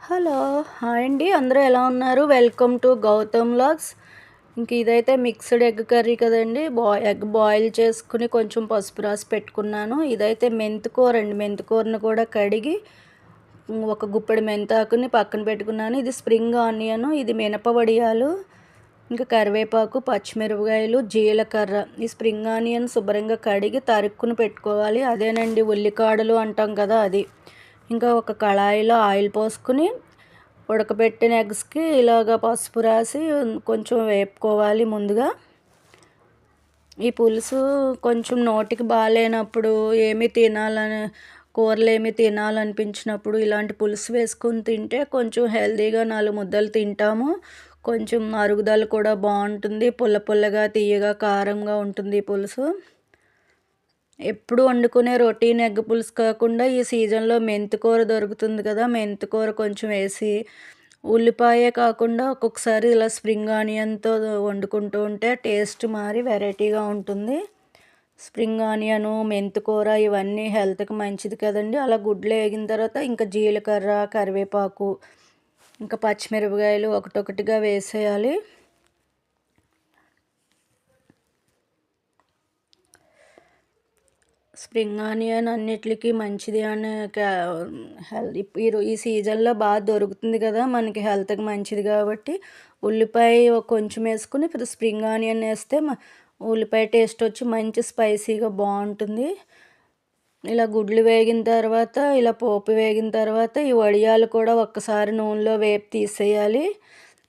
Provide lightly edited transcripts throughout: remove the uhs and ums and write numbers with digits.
Hello! Hi అండి. అందరూ ఎలా ఉన్నారు? Welcome to Gautam vlogs. ఇంక ఇదైతే మిక్స్డ్ ఎగ్ కర్రీ కదండీ! ఎగ్ బాయిల్ చేసుకొని కొంచెం పసుపు రాసి పెట్టుకున్నాను. ఇదైతే మెంతికూర అండి. మెంతికూరను కూడా కడిగి ఒక గుప్పెడు మెంతాకుని పక్కన పెట్టుకున్నాను. ఇది స్ప్రింగ్ ఆనియన్, ఇది మినప వడియాలు, ఇంకా కరివేపాకు, పచ్చిమిరపకాయలు, జీలకర్ర. ఈ స్ప్రింగ్ ఆనియన్ శుభ్రంగా కడిగి తరుక్కుని పెట్టుకోవాలి. అదేనండి ఉల్లికాడలు అంటాం కదా అది. ఇంకా ఒక కళాయిలో ఆయిల్ పోసుకుని ఉడకబెట్టిన ఎగ్స్కి ఇలాగ పసుపు రాసి కొంచెం వేపుకోవాలి ముందుగా. ఈ పులుసు కొంచెం నోటికి బాగాలేనప్పుడు కూరలు ఏమి తినాలనిపించినప్పుడు ఇలాంటి పులుసు వేసుకొని తింటే కొంచెం హెల్తీగా 4 ముద్దలు తింటాము. కొంచెం అరుగుదల కూడా బాగుంటుంది. పుల్ల పుల్లగా, తీయగా, కారంగా ఉంటుంది ఈ పులుసు. ఎప్పుడు వండుకునే రొటీన్ ఎగ్ పులుసు కాకుండా ఈ సీజన్లో మెంతికూర దొరుకుతుంది కదా, మెంతికూర కొంచెం వేసి, ఉల్లిపాయే కాకుండా ఒక్కొక్కసారి ఇలా స్ప్రింగ్ ఆనియన్తో వండుకుంటూ ఉంటే టేస్ట్ మారి వెరైటీగా ఉంటుంది. స్ప్రింగ్ ఆనియను, మెంతికూర ఇవన్నీ హెల్త్కి మంచిది కదండి. అలా గుడ్లు వేగిన తర్వాత ఇంకా జీలకర్ర, కరివేపాకు, ఇంకా పచ్చిమిరపకాయలు ఒకటొకటిగా వేసేయాలి. స్ప్రింగ్ ఆనియన్ అన్నిటికి మంచిది అని ఈ సీజన్లో బాగా దొరుకుతుంది కదా, మనకి హెల్త్కి మంచిది కాబట్టి ఉల్లిపాయ కొంచెం వేసుకుని ఇప్పుడు స్ప్రింగ్ ఆనియన్ వేస్తే ఉల్లిపాయ టేస్ట్ వచ్చి మంచి స్పైసీగా బాగుంటుంది. ఇలా గుడ్లు వేగిన తర్వాత, ఇలా పోపు వేగిన తర్వాత ఈ వడియాలు కూడా ఒక్కసారి నూనెలో వేపి తీసేయాలి.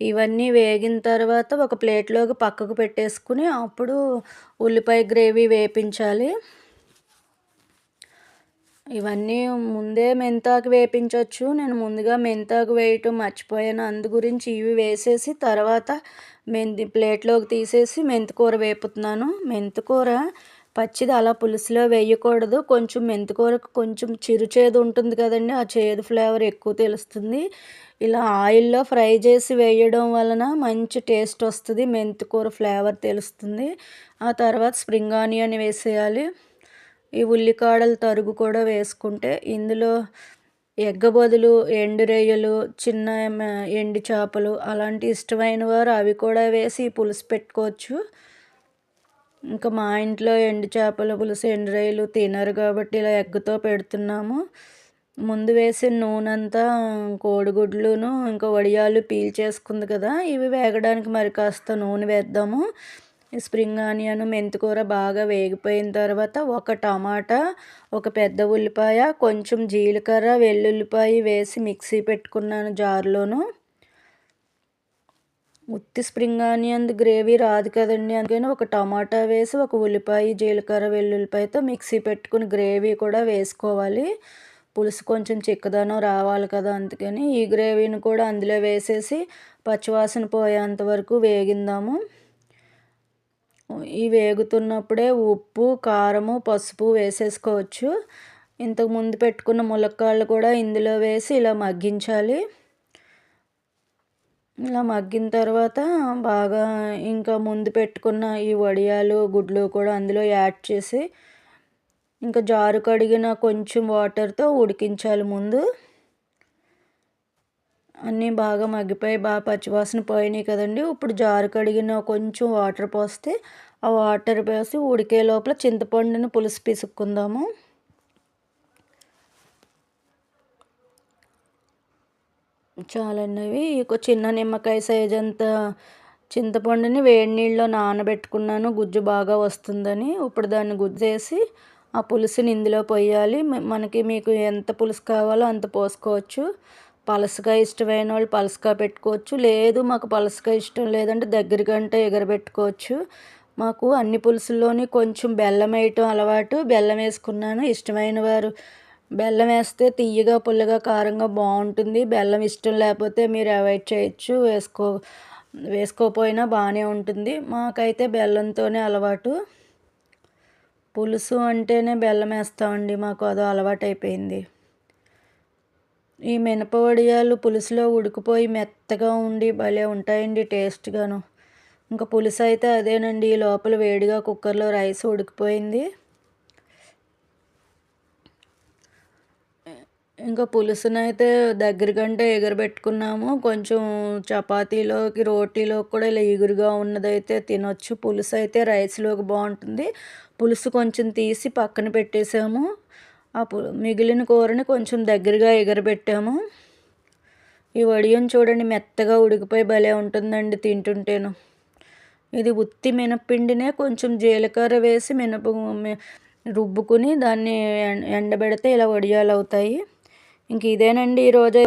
ఇవన్నీ వేగిన తర్వాత ఒక ప్లేట్లోకి పక్కకు పెట్టేసుకుని అప్పుడు ఉల్లిపాయ గ్రేవీ వేపించాలి. ఇవన్నీ ముందే మెంతాకు వేపించవచ్చు. నేను ముందుగా మెంతాకు వేయటం మర్చిపోయాను. అందు గురించి ఇవి వేసేసి తర్వాత ప్లేట్లోకి తీసేసి మెంతికూర వేపుతున్నాను. మెంతికూర పచ్చిది అలా పులుసులో వేయకూడదు. కొంచెం మెంతికూరకు కొంచెం చిరుచేదు ఉంటుంది కదండి, ఆ చేదు ఫ్లేవర్ ఎక్కువ తెలుస్తుంది. ఇలా ఆయిల్లో ఫ్రై చేసి వేయడం వలన మంచి టేస్ట్ వస్తుంది, మెంతికూర ఫ్లేవర్ తెలుస్తుంది. ఆ తర్వాత స్ప్రింగ్ ఆనియన్ వేసేయాలి. ఈ ఉల్లికాడల తరుగు కూడా వేసుకుంటే ఇందులో ఎగ్గ బదులు ఎండు రొయ్యలు, చిన్న ఎండు చేపలు అలాంటి ఇష్టమైన వారు అవి కూడా వేసి పులుసు పెట్టుకోవచ్చు. ఇంకా మా ఇంట్లో ఎండు చేపల పులుసు, ఎండు రొయ్యలు తినరు కాబట్టి ఇలా ఎగ్గుతో పెడుతున్నాము. ముందు వేసిన నూనె అంతా కోడిగుడ్లును ఇంకా వడియాలు చేసుకుంది కదా, ఇవి వేగడానికి మరి కాస్త నూనె వేద్దాము. స్ప్రింగ్ ఆనియన్, మెంతికూర బాగా వేగిపోయిన తర్వాత ఒక టమాటా, ఒక పెద్ద ఉల్లిపాయ, కొంచెం జీలకర్ర, వెల్లుల్లిపాయ వేసి మిక్సీ పెట్టుకున్నాను జార్లోను. ఉత్తి స్ప్రింగ్ ఆనియన్ గ్రేవీ రాదు కదండి, అందుకని ఒక టమాటా వేసి ఒక ఉల్లిపాయ, జీలకర్ర, వెల్లుల్లిపాయతో మిక్సీ పెట్టుకుని గ్రేవీ కూడా వేసుకోవాలి. పులుసు కొంచెం చిక్కదనం రావాలి కదా, అందుకని ఈ గ్రేవీని కూడా అందులో వేసేసి పచ్చివాసన పోయేంత వరకు వేగిందాము. ఈ వేగుతున్నప్పుడే ఉప్పు, కారము, పసుపు వేసేసుకోవచ్చు. ఇంతకు ముందు పెట్టుకున్న ములక్కాడలు కూడా ఇందులో వేసి ఇలా మగ్గించాలి. ఇలా మగ్గిన తర్వాత బాగా ఇంకా ముందు పెట్టుకున్న ఈ వడియాలు, గుడ్లు కూడా అందులో యాడ్ చేసి ఇంకా జారు కడిగిన కొంచెం వాటర్తో ఉడికించాలి ముందు. అన్నీ బాగా మగ్గిపోయి బాగా పచ్చివాసన పోయినాయి కదండి. ఇప్పుడు జారు కడిగిన కొంచెం వాటర్ పోస్తే ఆ వాటర్ పోసి ఉడికే లోపల చింతపండుని పులుసు పిసుక్కుందాము. చాలండి. అవి ఒక చిన్న నిమ్మకాయ సైజ్ అంత చింతపండుని వేడి నీళ్ళలో నానబెట్టుకున్నాను, గుజ్జు బాగా వస్తుందని. ఇప్పుడు దాన్ని గుజ్జేసి ఆ పులుసుని ఇందులో పోయాలి. మీకు ఎంత పులుసు కావాలో అంత పోసుకోవచ్చు. పలసగా ఇష్టమైన వాళ్ళు పలసగా పెట్టుకోవచ్చు, లేదు మాకు పలసగా ఇష్టం లేదంటే దగ్గరకంటే ఎగరబెట్టుకోవచ్చు. మాకు అన్ని పులుసుల్లోని కొంచెం బెల్లం వేయటం అలవాటు, బెల్లం వేసుకున్నాను. ఇష్టమైన వారు బెల్లం వేస్తే తియ్యగా, పుల్లగా, కారంగా బాగుంటుంది. బెల్లం ఇష్టం లేకపోతే మీరు అవాయిడ్ చేయొచ్చు, వేసుకోకపోయినా బాగానే ఉంటుంది. మాకైతే బెల్లంతోనే అలవాటు. పులుసు అంటేనే బెల్లం వేస్తామండి, మాకు అదో అలవాటు అయిపోయింది. ఈ మినప వడియాలు పులుసులో ఉడికిపోయి మెత్తగా ఉండి భలే ఉంటాయండి టేస్ట్గాను. ఇంకా పులుసు అయితే అదేనండి, లోపల వేడిగా కుక్కర్లో రైస్ ఉడికిపోయింది. ఇంకా పులుసునైతే దగ్గరకంటే ఎగరబెట్టుకున్నాము. కొంచెం చపాతీలోకి, రోటీలోకి కూడా ఇలా ఎగురుగా ఉన్నదైతే తినొచ్చు. పులుసయితే రైస్‌లోకి బావుంటుంది. పులుసు కొంచెం తీసి పక్కన పెట్టేసాము. ఆ మిగిలిన కూరని కొంచెం దగ్గరగా ఎగరబెట్టాము. ఈ వడియం చూడండి మెత్తగా ఉడికిపోయి భలే ఉంటుందండి తింటుంటేను. ఇది ఉత్తి మినప్పిండినే కొంచెం జీలకర్ర వేసి రుబ్బుకుని దాన్ని ఎండబెడితే ఇలా వడియాలవుతాయి. ఇంక ఇదేనండి ఈరోజు